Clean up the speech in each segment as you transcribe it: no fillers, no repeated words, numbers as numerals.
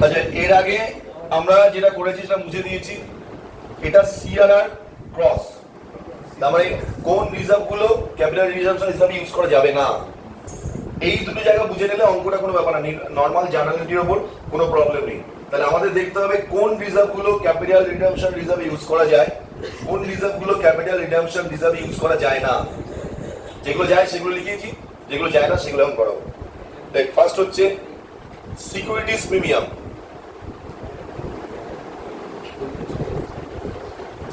আচ্ছা, এর আগে আমরা যেটা করেছি সেটা মুছে দিয়েছি। এটা সিআরআর ক্রস, তার মানে কোন রিজার্ভ গুলো ক্যাপিটাল রিজার্ভ হিসাবে ইউজ করা যাবে না। এই দুটো জায়গা বুঝে নিলে অঙ্কটা কোনো ব্যাপার না, নর্মাল জার্নালিটির ওপর কোনো প্রবলেম নেই। তাহলে আমাদের দেখতে হবে কোন রিজার্ভ গুলো ক্যাপিটাল রিডাম্পশন রিজার্ভ ইউজ করা যায়, কোন রিজার্ভ গুলো ক্যাপিটাল রিডাম্পশন রিজার্ভ ইউজ করা যায় না। যেগুলো যায় সেগুলো লিখিয়েছি, যেগুলো যায় না সেগুলো এখন করাবো। দেখ, ফার্স্ট হচ্ছে securities premium.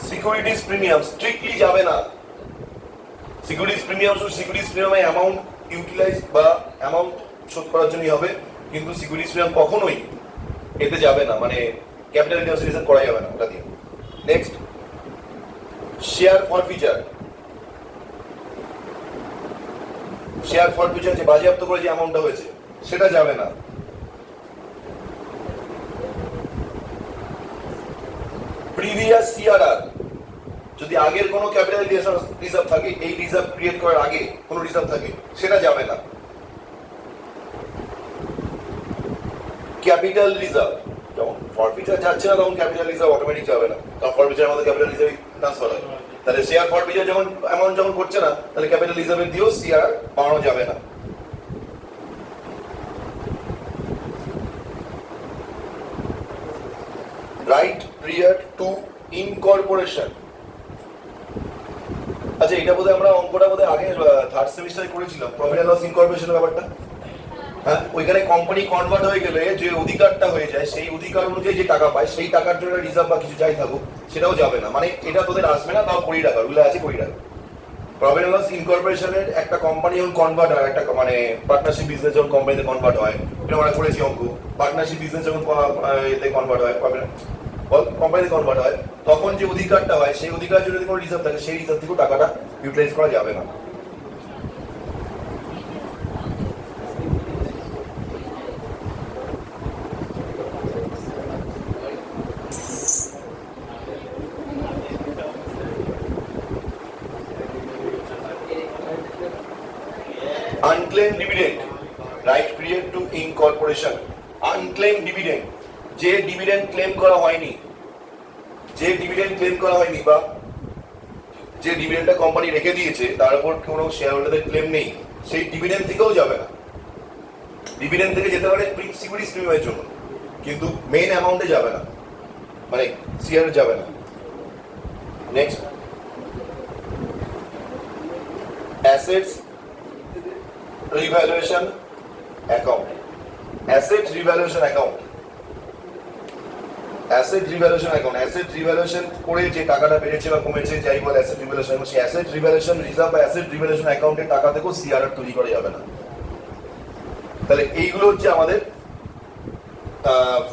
Securities premium strictly যাবে না। সিকিউরিটিজ প্রিমিয়াম শুধু সিকিউরিটিজ প্রিমিয়ামে অ্যামাউন্ট ইউটিলাইজ বা অ্যামাউন্ট শোধ করার জন্যই হবে, কিন্তু সিকিউরিটিজ প্রিমিয়াম কখনোই এতে যাবে না, মানে ক্যাপিটাল রিজার্ভ করা যাবে না ওটা দিয়ে। Next, share forfeiture. Share forfeiture যে বাজেয়াপ্ত করে যে অ্যামাউন্টটা হয়েছে সেটা যাবে না। প্রিভিয়াস সিআরআর, যদি আগের কোনো ক্যাপিটাল রিজার্ভ থাকে, এই রিজার্ভ ক্রিয়েট করার আগে কোনো রিজার্ভ থাকে, সেটা যাবে না। ক্যাপিটাল রিজার্ভ যখন ফরফিচার যাচ্ছে না তখন ক্যাপিটাল রিজার্ভ অটোমেটিক যাবে না, কারণ ফরফিচারের মধ্যে ক্যাপিটাল রিজার্ভ ট্রান্সফার হয়। তাহলে শেয়ার ফরফিচার যখন অ্যামাউন্ট যখন করছে না, তাহলে ক্যাপিটাল রিজার্ভের দিয়েও সিআর বাড়ানো যাবে না। Right period to incorporation. আচ্ছা, এটা বোধহয় আমরা অঙ্কটা বোধহয় আগে থার্ড সেমিস্টারে করেছিলাম, প্রফিট এন্ড লস ইনকর্পোরেশনের ব্যাপারটা। হ্যাঁ, ওইখানে কোম্পানি কনভার্ট হয়ে গেলে যে অধিকারটা হয়ে যায়, সেই অধিকার অনুযায়ী যে টাকা পায়, সেই টাকার জন্য রিজার্ভ বা কিছু যাই থাকুক সেটাও যাবে না, মানে এটা তোদের আসবে না। তাও 20 টাকা ওগুলো আছে 20 টাকা। প্রফিট এন্ড লস ইনকর্পোরেশনের একটা কোম্পানি যখন কনভার্ট হয়, একটা মানে পার্টনারশিপ বিজনেস যখন কোম্পানিতে কনভার্ট হয়, এটা আমরা করেছি অঙ্ক। পার্টনারশিপ বিজনেস যখন এতে কনভার্ট হয়, কোম্পানিতে কনভার্ট হয়, তখন যে অধিকারটা হয়, সেই অধিকার যদি কোনো রিজার্ভ থাকে, সেই রিজার্ভ থেকেও টাকাটা ইউটিলাইজ করা যাবে না। Unclaim dividend, right period to incorporation. Unclaim dividend, যে ডিভিডেন্ড ক্লেম করা হয়নি, যে ডিভিডেন্ড ক্লেম করা হয়নি বা যে ডিভিডেন্ডটা কোম্পানি রেখে দিয়েছে তার উপর কোনো শেয়ার হোল্ডারদের ক্লেম নেই, সেই ডিভিডেন্ড থেকেও যাবে না। ডিভিডেন্ড থেকে যেতে পারে সিকিউরিটিজ প্রিমিয়ামের জন্য, কিন্তু মেইন অ্যামাউন্টে যাবে না, মানে শেয়ার যাবে না। Next, assets revaluation account. Asset revaluation account, asset revaluation account, asset revaluation করে যে টাকাটা বেড়েছে বা কমেছে যাই বলে অ্যাসেট রিভ্যালুয়েশন, সেই অ্যাসেট রিভ্যালুয়েশন রিজার্ভ বা অ্যাসেট রিভ্যালুয়েশন অ্যাকাউন্টের টাকা থেকেও সিআরআর তৈরি করা যাবে না। তাহলে এইগুলো হচ্ছে আমাদের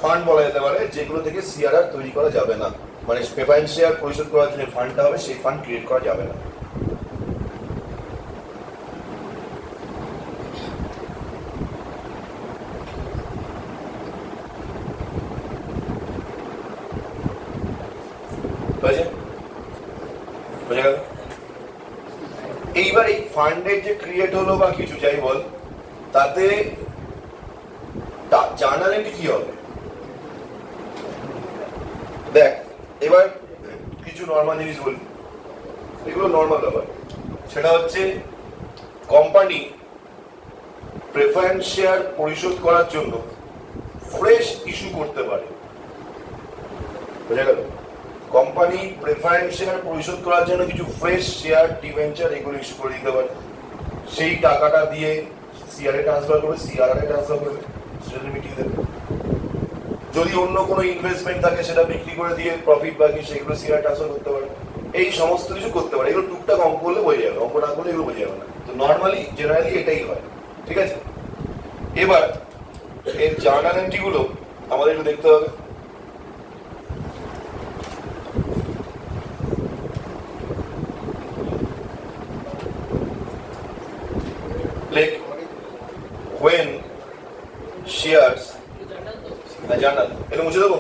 ফান্ড বলা যেতে পারে, যেগুলো থেকে সিআরআর তৈরি করা যাবে না, মানে প্রেফারেন্স শেয়ার পরিশোধ করার জন্য ফান্ডটা হবে, সেই ফান্ড ক্রিয়েট করা যাবে না। এইবার এই ফান্ডের যে ক্রিয়েট হলো বা কিছু যাই বল, তাতে জার্নাল এন্ট্রি কি হবে? দেখ, এবার কিছু নর্মাল জিনিস বলি, এগুলো নর্মাল ব্যাপার। সেটা হচ্ছে কোম্পানি প্রেফারেন্স শেয়ার পরিশোধ করার জন্য ফ্রেশ ইস্যু করতে পারে, বুঝা গেল? কোম্পানি প্রেফারেন্স শেয়ার পরিশোধ করার জন্য কিছু ফ্রেশ শেয়ার ডিবেঞ্চার এগুলো ইস্যু করে দিতে পারে। সেই টাকাটা দিয়ে সিআরএ ট্রান্সফার করবে, সিআরআর ট্রান্সফার করবে, সেটা মিটিয়ে দেবে। যদি অন্য কোনো ইনভেস্টমেন্ট থাকে সেটা বিক্রি করে দিয়ে প্রফিট বাকি সেগুলো সিআরআর ট্রান্সফার করতে পারে। এই সমস্ত কিছু করতে পারে। এগুলো টুকটাক অঙ্ক করলে বোঝা যাবে, অঙ্ক না করলে এগুলো বোঝা যাবে না। তো নর্মালি জেনারেলি এটাই হয়, ঠিক আছে? এবার এর জার্নাল এন্ট্রিগুলো আমাদের একটু দেখতে হবে। Like when shares, জার্নাল এটা মুছে দেবো,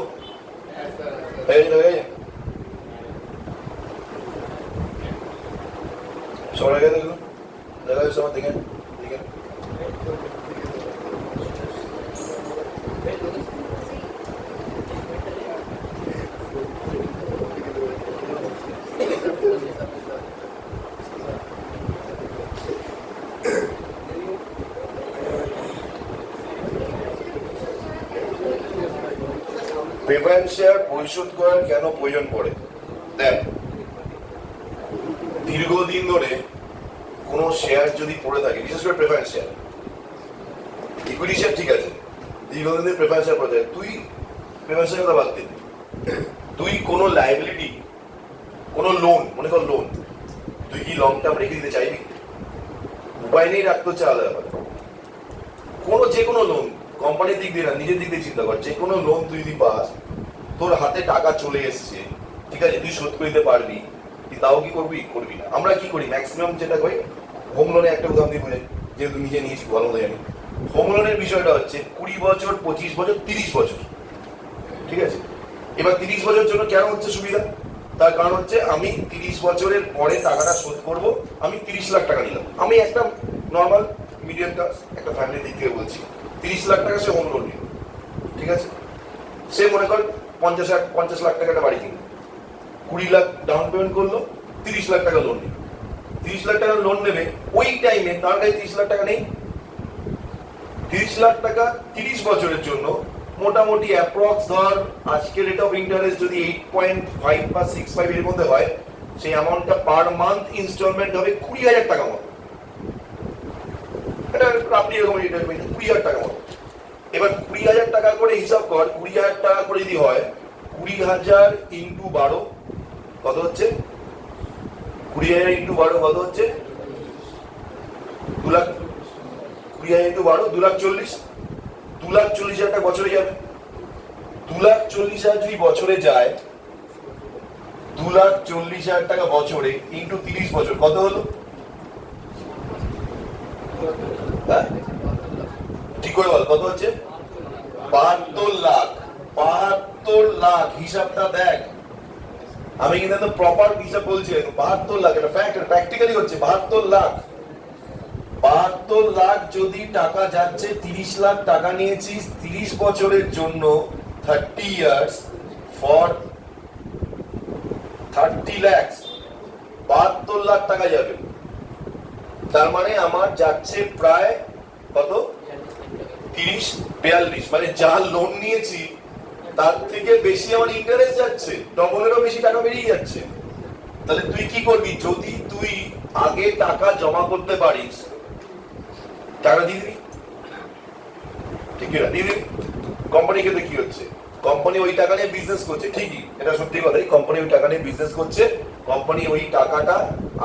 সবার আগে দেখুন, দেখা যাচ্ছে আমার দেখেন দেখেন প্রেফারেন্স শেয়ার পরিশোধ করার কেন প্রয়োজন পড়ে? দেখ, দীর্ঘদিন ধরে কোনো শেয়ার যদি পড়ে থাকে, বিশেষ করে প্রেফারেন্স শেয়ার, ইকুইটি শেয়ার ঠিক আছে, দীর্ঘদিন ধরে প্রেফারেন্স শেয়ার পড়ে থাকে, তুই প্রেফারেন্স শেয়ার কথা বাদ দিন, তুই কোনো লাইবিলিটি, কোনো লোন, মনে কর লোন, তুই কি লং টার্ম রেখে দিতে চাইবি? উপায় নেই, রাখতে হচ্ছে আলাদা ব্যাপার। যে কোনো লোন, কোম্পানির দিক দিয়ে না, নিজের দিক দিয়ে চিন্তা কর, যে কোনো লোন তুই যদি পাস, তোর হাতে টাকা চলে এসছে, ঠিক আছে, তুই শোধ করে দিতে পারবি, তুই তাও কি করবি? করবি না। আমরা কি করি ম্যাক্সিমাম যেটা করি, হোম লোনে একটা উদাহরণ দিয়ে বোঝাই, যেহেতু নিজে নিয়েছি ভালো মতো জানি। হোম লোনের বিষয়টা হচ্ছে 20 বছর, 25 বছর, 30 বছর, ঠিক আছে। এবার 30 বছরের জন্য কেন হচ্ছে সুবিধা? তার কারণ হচ্ছে আমি 30 বছরের পরে টাকাটা শোধ করব, আমি 30 লাখ টাকা নিলাম, আমি একটা নর্মাল মিডিয়াম ক্লাস একটা ফ্যামিলির দিক থেকে বলছি, 30 লাখ টাকা সে হোম লোন নিল, ঠিক আছে। সে মনে কর 50 লাখ টাকা একটা বাড়ি কিনলো, 20 লাখ ডাউন পেমেন্ট করলো, 30 লাখ টাকা লোন নিল। 30 লাখ টাকা লোন নেবে, ওই টাইমে তার কাছে 30 লাখ টাকা নেই। 30 লাখ টাকা 30 বছরের জন্য মোটামুটি অ্যাপ্রক্স ধর আজকে রেট অফ ইন্টারেস্ট যদি 8.5 বা 6.5 এর মধ্যে হয়, সেই অ্যামাউন্টটা পার মান্থ ইনস্টলমেন্ট হবে 20,000 টাকা মতো। এটা আপনি এরকম 20,000 টাকা মতো। এবার 20,000 টাকা করে হিসাব কর, 20,000 টাকা করে যদি হয়, 20,000 ইন্টু 12 কত হচ্ছে? 20,000 ইন্টু 12 কত হচ্ছে? 2 লাখ। 20,000 ইন্টু 12 2,40,000। 2,40,000 টাকা বছরে যাবে। 2,40,000 যদি বছরে যায়, 2,40,000 টাকা বছরে ইন্টু 30 বছর কত হলো? ঠিক করে বল কত হচ্ছে? 72 লাখ। 72 লাখ, হিসাবটা দেখ। আমি কিন্তু একদম প্রপার হিসাব বলছি, 72 লাখ, এটা ফ্যাক্ট, এটা প্র্যাকটিক্যালি হচ্ছে 72 লাখ। 72 লাখ যদি টাকা যাচ্ছে, 30 লাখ টাকা নিয়েছিস 30 বছরের জন্য, 30 ইয়ার্স ফর 30 লাখ, 72 লাখ টাকা যাবে। তার মানে আমার যাচ্ছে প্রায় কত? 30-42, মানে যা লোন নিয়েছি তার থেকে বেশি আমার ইন্টারেস্ট যাচ্ছে, ডবলেরও বেশি টাকা বেরিয়ে যাচ্ছে। তাহলে তুই কি করবি? যদি তুই আগে টাকা জমা করতে পারিস, টাকা দিয়ে দিবি, ঠিক না? দিয়ে দিবি। কোম্পানি ক্ষেত্রে কি হচ্ছে? কোম্পানি ওই টাকা নিয়ে বিজনেস করছে, ঠিকই, এটা সত্যি কথাই, কোম্পানি ওই টাকা নিয়ে বিজনেস করছে, কোম্পানি ওই টাকাটা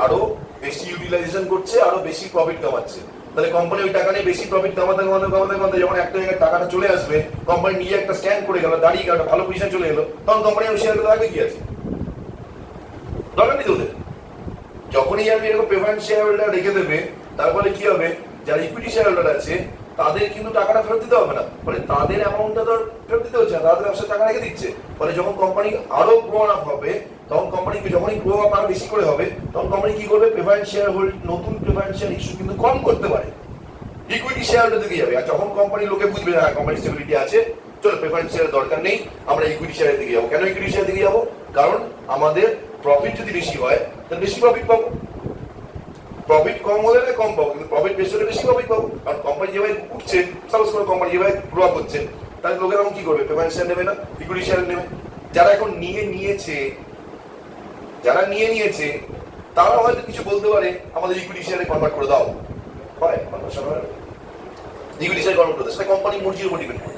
আরো বেশি ইউটিলাইজেশন করছে, আরো বেশি প্রফিট কামাচ্ছে। তাহলে কোম্পানি ওই টাকা নিয়ে বেশি প্রফিট কামাতে কামাতে কামাতে কামাতে যখন একটা জায়গায় টাকাটা চলে আসবে, কোম্পানি নিজে একটা স্ট্যান্ড করে গেল, দাঁড়িয়ে গেল, ভালো পজিশন চলে এলো, তখন কোম্পানি ওই শেয়ারগুলো থাকবে কি আছে? দরকার নেই তোদের। যখনই আমি এরকম প্রেফারেন্স শেয়ার হোল্ডার রেখে দেবে, তারপরে কি হবে? যারা ইকুইটি শেয়ার হোল্ডার আছে তাদের কিন্তু টাকাটা ফেরত দিতে হবে না, ফলে তাদের অ্যামাউন্টটা তো ফেরত দিতে হচ্ছে না, তাদের ব্যবসায় টাকা রেখে দিচ্ছে। ফলে যখন কোম্পানি আরো গ্রো আপ হবে, তখন কোম্পানিকে যখনই গ্রো আপ আরো বেশি করে হবে, তখন কোম্পানি কি করবে? প্রেফারেন্স শেয়ার হোল্ড, নতুন প্রেফারেন্স শেয়ার ইস্যু কিন্তু কম করতে পারে, ইকুইটি শেয়ার হোল্ডার দিকে যাবে। আর যখন কোম্পানি লোকে বুঝবে না কোম্পানি স্টেবিলিটি আছে, চলো প্রেফারেন্স শেয়ারের দরকার নেই, আমরা ইকুইটি শেয়ারের দিকে যাবো। কেন ইকুইটি শেয়ারের দিকে যাবো? কারণ আমাদের প্রফিট যদি বেশি হয় তাহলে বেশি প্রফিট পাবো, প্রফিট কম হলে না কম পাবো, কিন্তু প্রফিট বেশি হলে বেশি প্রফিট পাবো। কারণ কোম্পানি যেভাবে উঠছে, সাপোজ কোনো কোম্পানি যেভাবে গ্রো আপ হচ্ছে, তাহলে লোকেরা কি করবে? প্রেফারেন্স শেয়ার নেবে না, ইকুইটি শেয়ার নেবে। যারা এখন যারা নিয়ে নিয়েছে তারা হয়তো কিছু বলতে পারে, আমাদের ইকুইটি শেয়ারে কনভার্ট করে দাও, হয় কনভার্সন হয়, ইকুইটি শেয়ার কনভার্ট করে দাও, সেটা কোম্পানি মর্জির উপর ডিপেন্ড করে,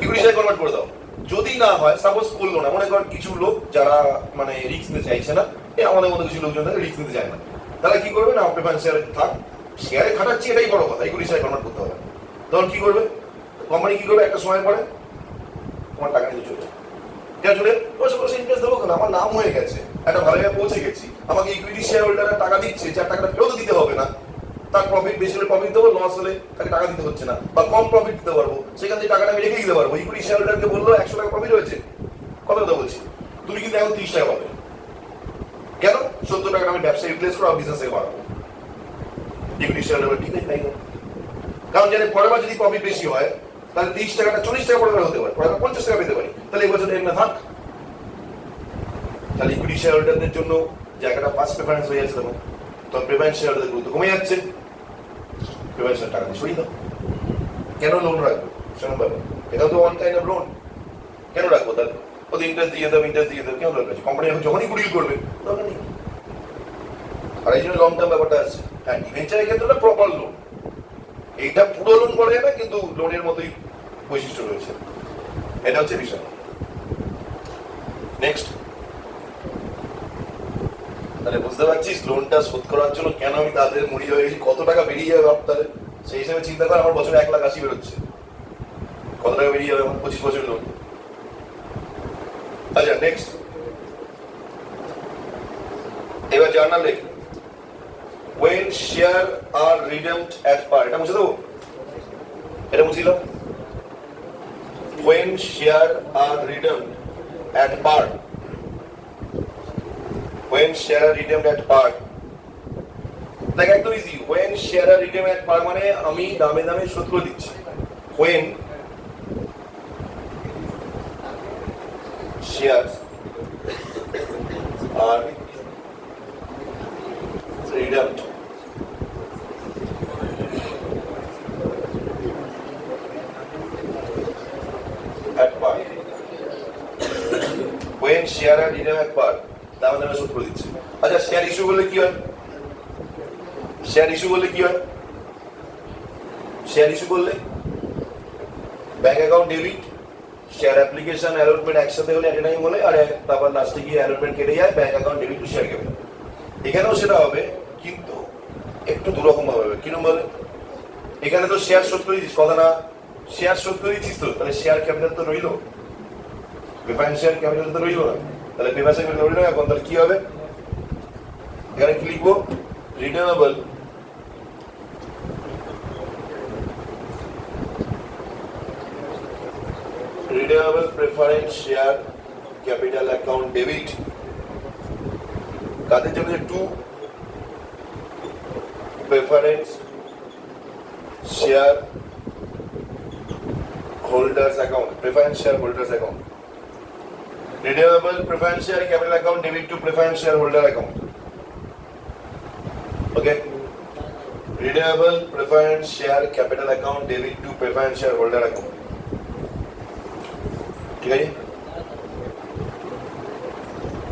ইকুইটি শেয়ার কনভার্ট করে দাও। যদি না হয়, সাপোজ করলো না, মনে কর কিছু লোক যারা মানে রিস্ক নিতে চাইছে না, আমাদের মধ্যে কিছু লোকজন রিস্ক নিতে চায় না, তারা কি করবে? না, প্রেফারেন্স শেয়ারে থাক, শেয়ারে খাটাচ্ছি এটাই বড় কথা, ইকুইটি শেয়ার কনভার্ট করতে হবে। তখন কি করবে কোম্পানি? কি করবে? একটা সময় পরে তোমার টাকা নিয়ে চলে চলে বসে ইনভেস্ট দেবো কেন? আমার নাম হয়ে গেছে, একটা ভালো জায়গায় পৌঁছে গেছি, আমাকে ইকুইটি শেয়ার হোল্ডাররা টাকা দিচ্ছে, যার টাকাটা ফেরত দিতে হবে না, তার প্রফিট বেশি হলে প্রফিট দেবো, লস হলে তাকে টাকা দিতে হচ্ছে না, বা কম প্রফিট দিতে পারবো, সেখান থেকে টাকাটা আমি রেখে দিতে পারবো। ইকুইটি শেয়ার হোল্ডারকে বললো 100 টাকা প্রফিট হয়েছে, কত কথা বলছি, তুমি কিন্তু এখন 30 টাকা পাবে। কেন? 70 টাকা আমি ব্যবসা ইউটিলাইজ করবো, বিজনেসে বাড়াবো। ইকুইটি শেয়ার হোল্ডার ঠিক আছে, তাই না? কারণ জানে পরের বার যদি প্রফিট বেশি হয়, তাহলে 30 টাকাটা 40 টাকা পরের বার হতে পারে, পরের বার 50 টাকা পেতে পারি, তাহলে এই বছর এর না থাক। তাহলে ইকুইটি শেয়ার হোল্ডারদের জন্য জায়গাটা ফার্স্ট প্রেফারেন্স হয়ে যাচ্ছে, তখন প্রেফারেন্স শেয়ার হোল্ডারদের গুরুত্ব কমে যাচ্ছে, প্রেফারেন্স টাকা দিয়ে সরিয়ে দাও। কেন লোন রাখবে? সেরকম ব্যাপার। এটাও তো ওয়ান কাইন্ড অফ লোন। কেন রাখবো তাহলে? ওদের ইন্টারেস্ট দিয়ে দেবো, কেন দরকার আছে? কোম্পানি যখনই গুডিল করবে দরকার নেই। আর এই জন্য লং টার্ম ব্যাপারটা আছে। হ্যাঁ, ডিভেঞ্চারের ক্ষেত্রে ওটা প্রপার লোন। এইটা পুরো লোন বলা যায় না, কিন্তু লোনের মতোই বৈশিষ্ট্য রয়েছে। এটা হচ্ছে বিষয়। নেক্সট, তাহলে বুঝতে পারছিস লোনটা শোধ করার জন্য কেন আমি তাদের মুড়ি হয়ে গেছি, কত টাকা বেরিয়ে যাবে ভাব তাহলে। সেই হিসাবে চিন্তা কর, আমার বছরে 1,80,000 বেরোচ্ছে, কত টাকা বেরিয়ে যাবে আমার 25 বছর লোন। আচ্ছা নেক্সট, এবার জার্নাল লেখ। when share are redeemed at par, এটা মুছে দেবো, এটা মুছে দিলাম। when share are redeemed at par, when share are redeemed at par, দেখ একদম easy. when share are redeemed at par মানে আমি দামে দামে শোধ করে দিচ্ছি। when shares are redeemed at par, when share are redeemed at par, দামে দামে শোধ করে দিচ্ছি। আচ্ছা শেয়ার ইস্যু করলে কি হয়? শেয়ার ইস্যু করলে কি হয়? শেয়ার ইস্যু করলে bank account debit, share application allotment একসাথে হলে একটা টাইম হলে, আর তারপর লাস্টে গিয়ে অ্যালটমেন্ট কেটে যায়, bank account debit to share capital. এখানেও সেটা হবে, কিন্তু একটু দুরকম ভাবে হবে। কিরকম বলে? এখানে তো শেয়ার শোধ করে দিচ্ছিস, কথা না, শেয়ার শোধ করে দিচ্ছিস তো, তাহলে শেয়ার ক্যাপিটাল তো রইলো, প্রেফারেন্স শেয়ার ক্যাপিটাল তো রইলো না, তাহলে প্রেফারেন্স ক্যাপিটাল রইলো না। এখন তাহলে কি হবে? এখানে কি লিখবো? Redeemable preference share capital account debit কাদের জন্য? To preference share holders account, preference share holders account. Redeemable preference share capital account debit to preference share holder account. Okay, redeemable preference share capital account debit to preference share holder account. ঠিক আছে,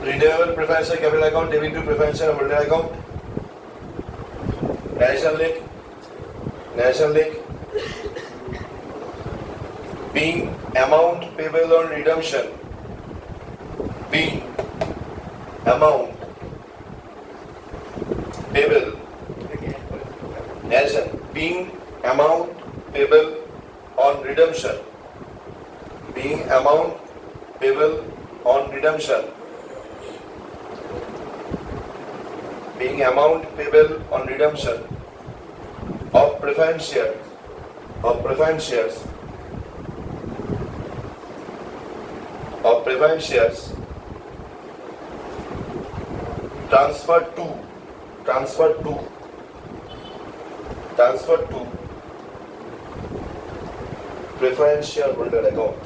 redeemable preference share capital account debit to preference share holder account. National lake, national lake being amount payable on redemption, being amount payable, nation being amount payable on redemption, being amount payable on redemption, being amount payable on redemption of preference shares, of preference shares, of preference shares transferred to preference shareholder account,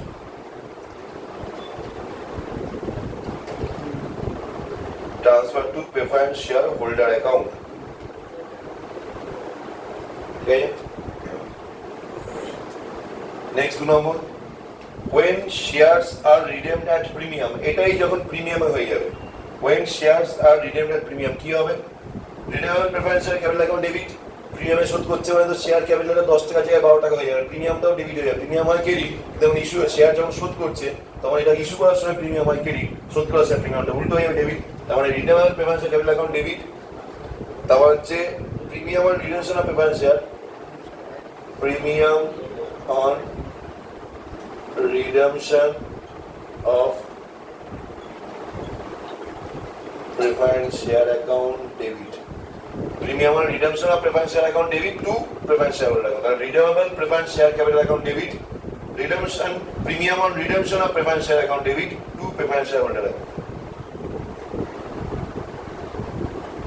transferred to preference shareholder account. Okay, next number, when shares are redeemed at premium, এটাই যখন প্রিমিয়ামে হয়ে যাবে। when shares are redeemed at premium কি হবে? Redeemable preference share capital account debit, প্রিমিয়ামে শোধ করছে মানে তো শেয়ার ক্যাপিটালে 10 টাকা জায়গায় 12 টাকা হয়ে যাবে, প্রিমিয়ামটাও ডেবিট হয়ে যাবে। প্রিমিয়াম হয় ক্রেডিট, যেমন ইস্যু শেয়ার যখন শোধ করছে তখন এটা ইস্যু করার সময় প্রিমিয়াম হয় ক্রেডিট, শোধ করার সময় প্রিমিয়ামটা উল্টো হয়ে যাবে ডেবিট। তার মানে redeemable preference share capital account debit, তারপর হচ্ছে premium on redemption of preference share, premium on redemption of preference share account debit, premium on redemption of preference share account debit to preference shareholder account, redeemable preference share capital account debit, redemption premium on redemption of preference share account debit to preference shareholder account,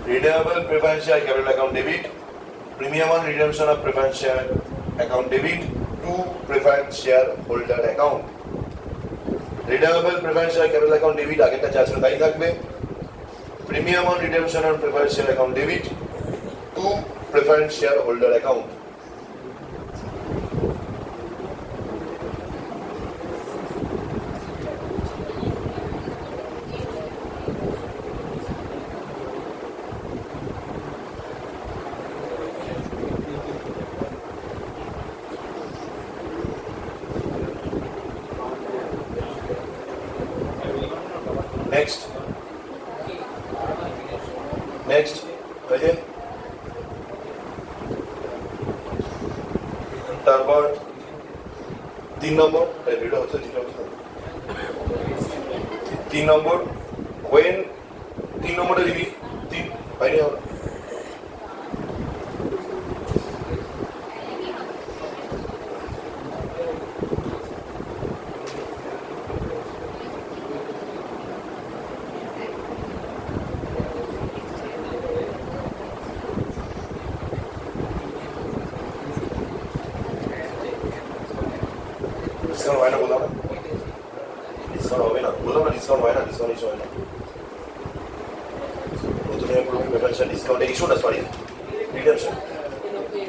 redeemable preference share capital account debit, premium on redemption of preference share account debit to preference shareholder account. Redeemable preference share capital account debit আগেরটা যা ছিল তাই থাকবে, premium on redemption on preference share account debit to preference shareholder account. Next next হয়েছে। তারপর 3 নম্বর, video হচ্ছে 3 নম্বর when 3 নম্বরে দিবি 3 বাইরে হবে। ডিসকাউন্ট হয় না বললাম না, ডিসকাউন্ট হবে না বললাম না, ডিসকাউন্ট হয় না, ডিসকাউন্ট ইস্যু হয় না। প্রথমে পুরো পেপারটা ডিসকাউন্ট ইস্যু না, সরি রিডামশন,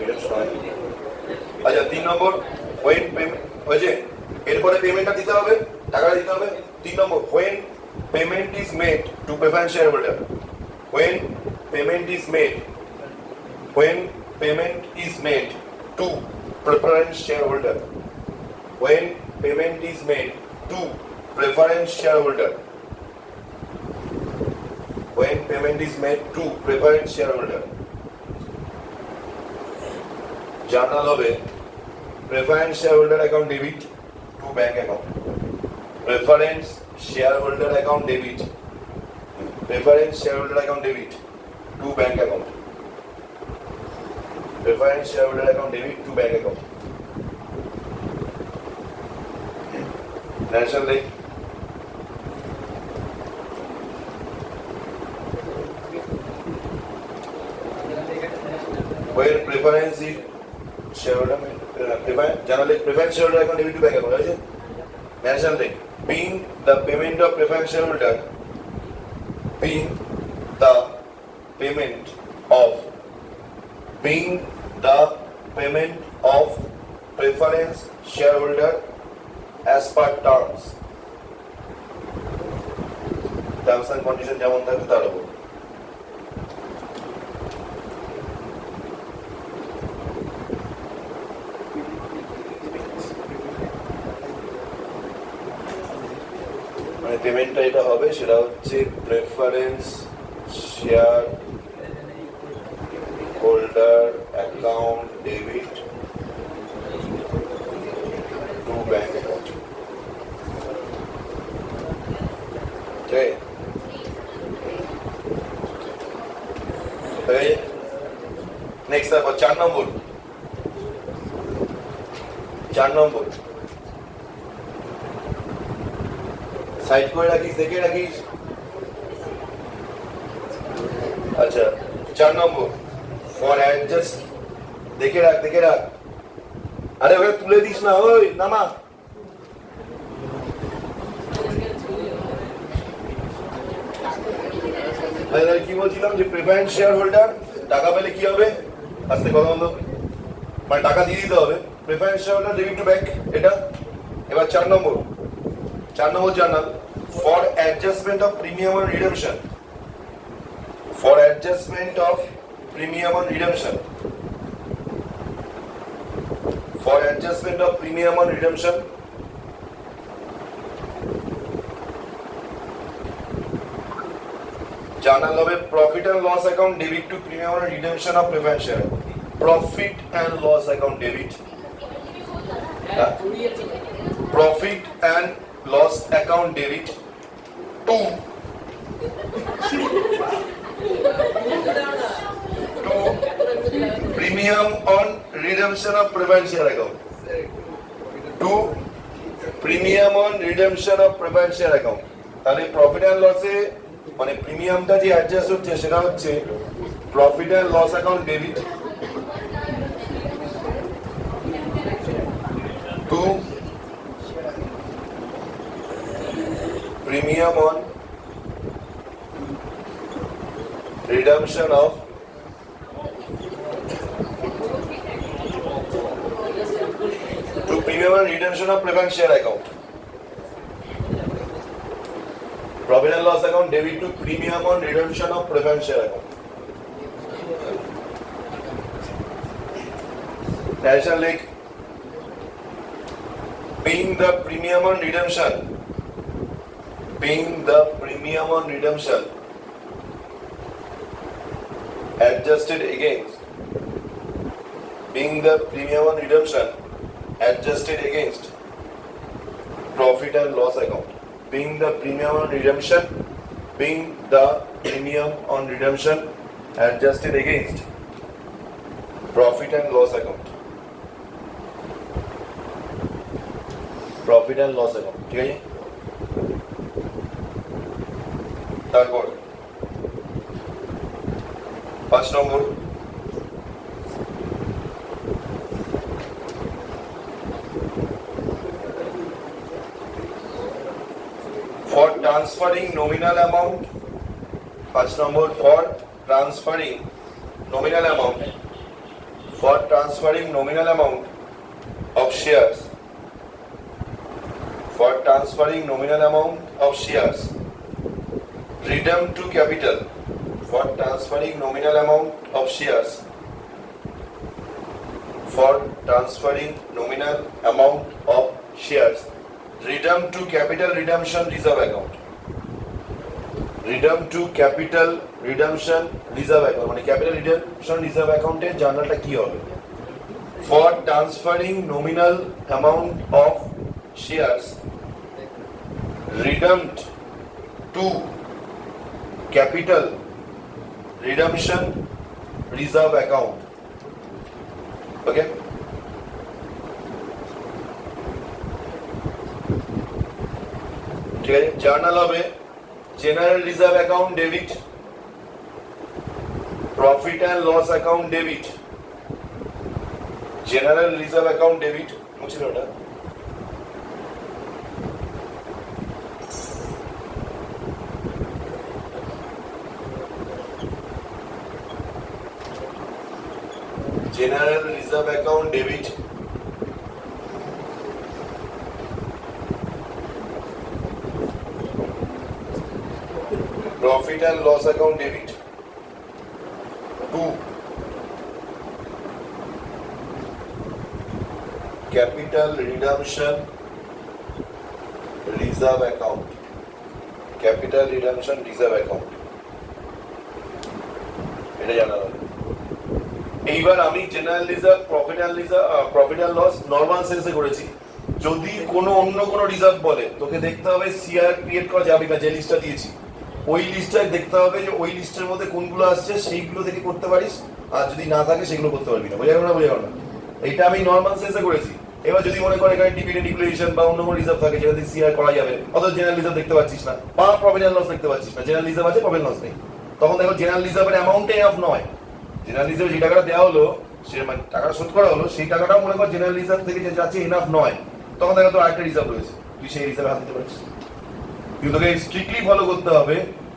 রিডামশন হয়। আচ্ছা 3 নম্বর ওয়েন পেমেন্ট হয়েছে, এরপরে পেমেন্টটা দিতে হবে, টাকাটা দিতে হবে। 3 নম্বর when payment is made to preference share holder, when payment is made, when payment is made to preference share holder, when payment is made to preference shareholder, when payment is made to preference shareholder, journal হবে preference shareholder account debit to bank account, preference shareholder account debit, preference shareholder account debit to bank account, preference shareholder account debit to bank account. National Day. Where preference is shareholder, generally preference shareholder account debit to bank account. Right? National Day. Being the payment of preference shareholder, being the payment of, being the payment of preference shareholder as per terms and condition যেমন থাকবে তার উপর। মানে পেমেন্টটা এটা হবে, সেটা হচ্ছে preference share holder account debit to bank account. Okay. Okay. Next তারপর 4 নম্বর, 4 নম্বর সাইড করে রাখিস, দেখে রাখিস। আচ্ছা 4 নম্বর ফর অ্যাডজাস্ট, দেখে রাখ, দেখে রাখ। আরে ওটা তুলে দিস না, ওই নামা। কি বলছিলাম যে প্রেফারেন্স শেয়ার হোল্ডার টাকা পেলে কি হবে, আস্তে কথা বন্ধ, মানে টাকা দিয়ে দিতে হবে। Preference share holder debit to bank এটা। এবার 4 নম্বর, 4 নম্বর journal for adjustment of premium on redemption, for adjustment of premium on redemption, for adjustment of premium on redemption journal হবে profit and loss account debit to premium on redemption of preference share, profit and loss account debit, profit and loss account debit to premium on redemption of preference share account, to premium on redemption of preference share account. তাহলে profit and লসে মানে প্রিমিয়ামটা যে adjust হচ্ছে সেটা হচ্ছে profit and loss account debit to premium on redemption of premium and redemption of preference share account. Profit and loss account debit to premium on redemption of preference share account. National Lake being the premium on redemption being the premium on redemption adjusted against profit and loss account. Being the premium on redemption adjusted against profit and loss account. ঠিক আছে? তারপর 5 নম্বর, for transferring nominal amount of shares redeemed to capital redemption reserve account. মানে capital redemption reserve অ্যাকাউন্টের জার্নালটা কি হবে? For transferring nominal amount of shares redeemed to capital redemption reserve account. Okay? ঠিক আছে, journal হবে general reserve account debit, profit and loss account debit, general reserve account debit, বুঝছিল ওটা? General reserve account debit, profit and loss account debit. 2. Capital redemption reserve account. এটা জানা হবে। এইবার আমি general reserve, profit and loss normal সেন্সে করেছি। যদি কোনো অন্য কোনো রিজার্ভ বলে, তোকে দেখতে হবে সিআর ক্রিয়েট করা যাবে না, যে লিস্টটা দিয়েছি ওই লিস্টটা দেখতে হবে যে ওই লিস্টের মধ্যে কোনগুলো আসছে সেইগুলো থেকে করতে পারিস, আর যদি না থাকে সেগুলো করতে পারবি না। বোঝা গেল না? এইটা আমি নর্মাল সেন্সে করেছি। এবার যদি মনে করে এখানে ডিভিডেন্ড ডিক্লারেশন বা অন্য কোনো রিজার্ভ থাকে যেটা দিয়ে সিআর করা যাবে, অথবা জেনারেল রিজার্ভ দেখতে পাচ্ছিস না বা প্রফিট অ্যান্ড লস দেখতে পাচ্ছিস না, জেনারেল রিজার্ভ আছে প্রফিট লস নেই, তখন দেখো জেনারেল রিজার্ভের অ্যামাউন্টে এনাফ নয়। জেনারেল রিজার্ভে যে টাকাটা দেওয়া হলো, সে মানে টাকাটা শোধ করা হলো, সেই টাকাটাও মনে কর জেনারেল রিজার্ভ থেকে যে যাচ্ছে এনাফ নয়, তখন দেখো তোর আরেকটা রিজার্ভ রয়েছে, তুই সেই রিজার্ভে হাত দিতে পারিস। কিন্তু তোকে স্ট্রিক্টলি ফলো করতে হবে,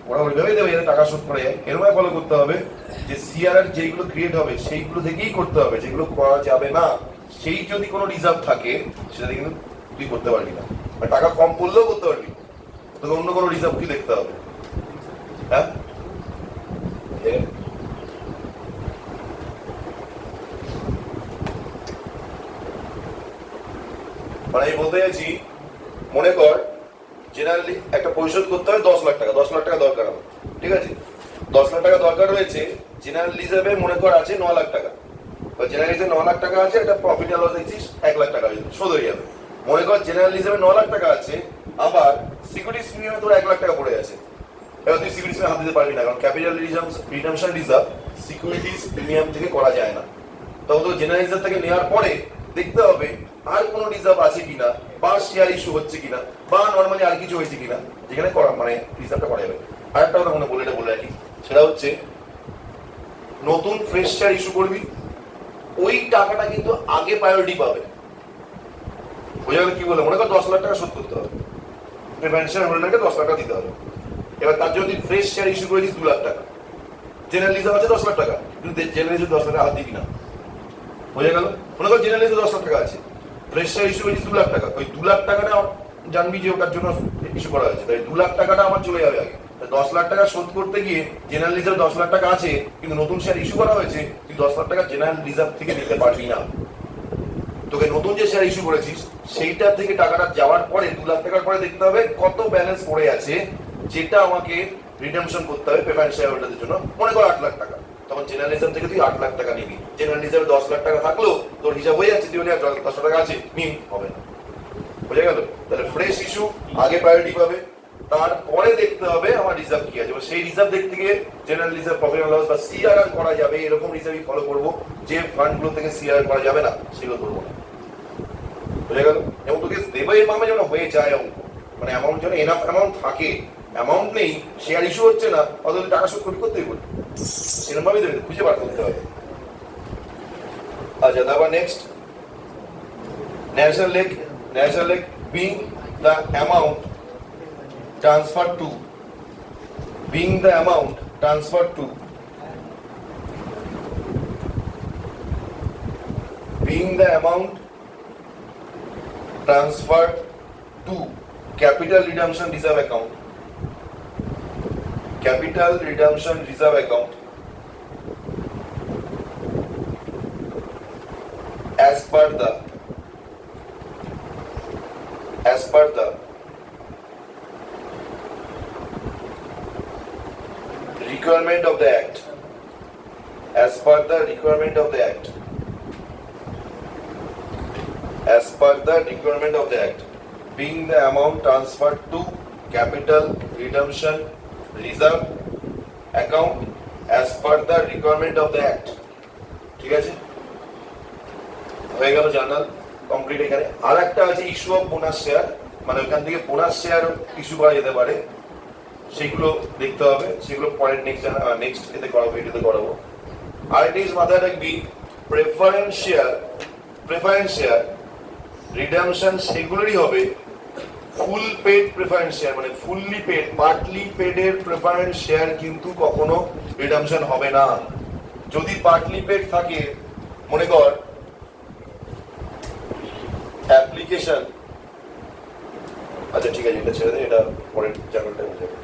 ওরা ওইভাবে দেবে যাতে টাকা শোধ করা যায়, এরকম ফলো করতে হবে যে সিআরআর যেগুলো ক্রিয়েট হবে সেইগুলো থেকেই করতে হবে, যেগুলো করা যাবে না সেই যদি কোনো রিজার্ভ থাকে সেটা কিন্তু তুই করতে পারবি না, টাকা কম পড়লেও করতে পারবি, তোকে অন্য কোনো রিজার্ভ কি দেখতে হবে। হ্যাঁ, মানে আমি বলতে চাইছি, মনে কর জেনারেলি একটা পরিশোধ করতে হবে 10 লাখ টাকা, 10 লাখ টাকা দরকার হবে, ঠিক আছে? 10 লাখ টাকা দরকার রয়েছে, জেনারেল রিজার্ভে মনে কর আছে 9 লাখ টাকা, বা জেনারেল রিজার্ভে 9 লাখ টাকা আছে, এটা প্রফিট অ্যান্ড লস দেখছিস 1 লাখ টাকা শোধ হয়ে যাবে। মনে কর জেনারেল রিজার্ভে 9 লাখ টাকা আছে, আবার সিকিউরিটিজ প্রিমিয়ামে তোর 1 লাখ টাকা পড়ে আছে। এবার তুই সিকিউরিটিজ প্রিমিয়াম হাত দিতে পারবি না, কারণ capital redemption reserve securities premium থেকে করা যায় না। তখন তো জেনারেল রিজার্ভ থেকে নেওয়ার পরে দেখতে হবে আর কোনো রিজার্ভ আছে কিনা, বা শেয়ার ইস্যু হচ্ছে কিনা, বা নর্মালি আর কিছু হয়েছে কিনা যেখানে করা মানে রিজার্ভটা করা যাবে। আরেকটা কথা মনে বলে রাখি, সেটা হচ্ছে নতুন ফ্রেশ শেয়ার ইস্যু করবি, ওই টাকাটা কিন্তু আগে প্রায়োরিটি পাবে। বোঝা গেল কি বলে? মনে কর 10 লাখ টাকা শোধ করতে হবে, প্রিফারেন্স শেয়ার হোল্ডারকে 10 লাখ টাকা দিতে হবে। এবার তার জন্য ফ্রেশ শেয়ার ইস্যু করে দিস 2 লাখ টাকা, জেনারেল রিজার্ভ আছে 10 লাখ টাকা, কিন্তু জেনারেল রিজার্ভ 10 লাখ টাকা হাত দিবি না। বোঝা গেল? মনে কর জেনারেল রিজার্ভ 10 লাখ টাকা আছে, ফ্রেশ শেয়ার ইস্যু করেছিস 2 লাখ টাকা, ওই 2 লাখ টাকাটা জানবি যে ওটার জন্য ইস্যু করা হয়েছে, তাই 2 লাখ টাকাটা আমার চলে যাবে আগে। 10 লাখ টাকা শোধ করতে গিয়ে জেনারেল রিজার্ভ 10 লাখ টাকা আছে, কিন্তু নতুন শেয়ার ইস্যু করা হয়েছে, তুই 10 লাখ টাকা জেনারেল রিজার্ভ থেকে নিতে পারবি না। তোকে নতুন যে শেয়ার ইস্যু করেছিস সেইটা থেকে টাকাটা যাওয়ার পরে 2 লাখ টাকার পরে দেখতে হবে কত ব্যালেন্স পড়ে আছে, যেটা আমাকে রিডেমশন করতে হবে প্রেফারেন্স শেয়ার হোল্ডারদের জন্য। মনে কর 8 লাখ টাকা, তখন জেনারেলিজম থেকে তুই 8 লাখ টাকা নিবি। জেনারেলিজমে 10 লাখ টাকা থাকলো, তোর হিসাব হয়ে যাচ্ছে, তুই 10 টাকা আছে নিন, হবে না। বুঝে গেল? তাহলে ফ্রেশ ইস্যু আগে প্রায়োরিটি পাবে, তারপরে দেখতে হবে আমার রিজার্ভ কি আছে। সেই রিজার্ভ দেখতে গিয়ে general reserve, profit and loss বা সিআরআর করা যাবে, এরকম রিজার্ভই ফলো করবো। যে ফান্ডগুলো থেকে সিআরআর করা যাবে না সেগুলো করবো না। বুঝে গেল? এবং তোকে দেবে এমাউন্টে যেন হয়ে যায় অঙ্ক, মানে অ্যামাউন্ট যেন এনাফ অ্যামাউন্ট থাকে। অ্যামাউন্ট নেই, শেয়ার ইস্যু হচ্ছে না, অথচ টাকা শোধ করতেই বলি, সেরকম ভাবেই দেবে, খুঁজে বার করতে হবে। আচ্ছা, তারপর next national leg being the amount transferred to, being the amount transferred to, being the amount transferred to capital redemption reserve account, capital redemption reserve account as per the requirement of the act, as per the requirement of the act, as per the requirement of the act, being the amount transferred to capital redemption reserve account as per the requirement of the act. ঠিক আছে, হয়ে গেল journal complete. এখানে আর একটা আছে issue of bonus share, মানে ওইখান থেকে বোনাস শেয়ার ইস্যু করা যেতে পারে, সেগুলো দেখতে হবে, সেগুলো পরের নেক্সট এতে করাবো, এটাতে করাবো। আর এটা মাথায় রাখবি, প্রেফারেন্স শেয়ার রিডেমশন সেগুলোরই হবে ফুল পেড প্রেফারেন্স শেয়ার, মানে ফুললি পেড। পার্টলি পেডের প্রেফারেন্স শেয়ার কিন্তু কখনো রিডেমশন হবে না। যদি পার্টলি পেড থাকে, মনে কর অ্যাপ্লিকেশন, আচ্ছা ঠিক আছে, এটা ছেড়ে দে, এটা পরের জার্নালটা হয়ে যাবে।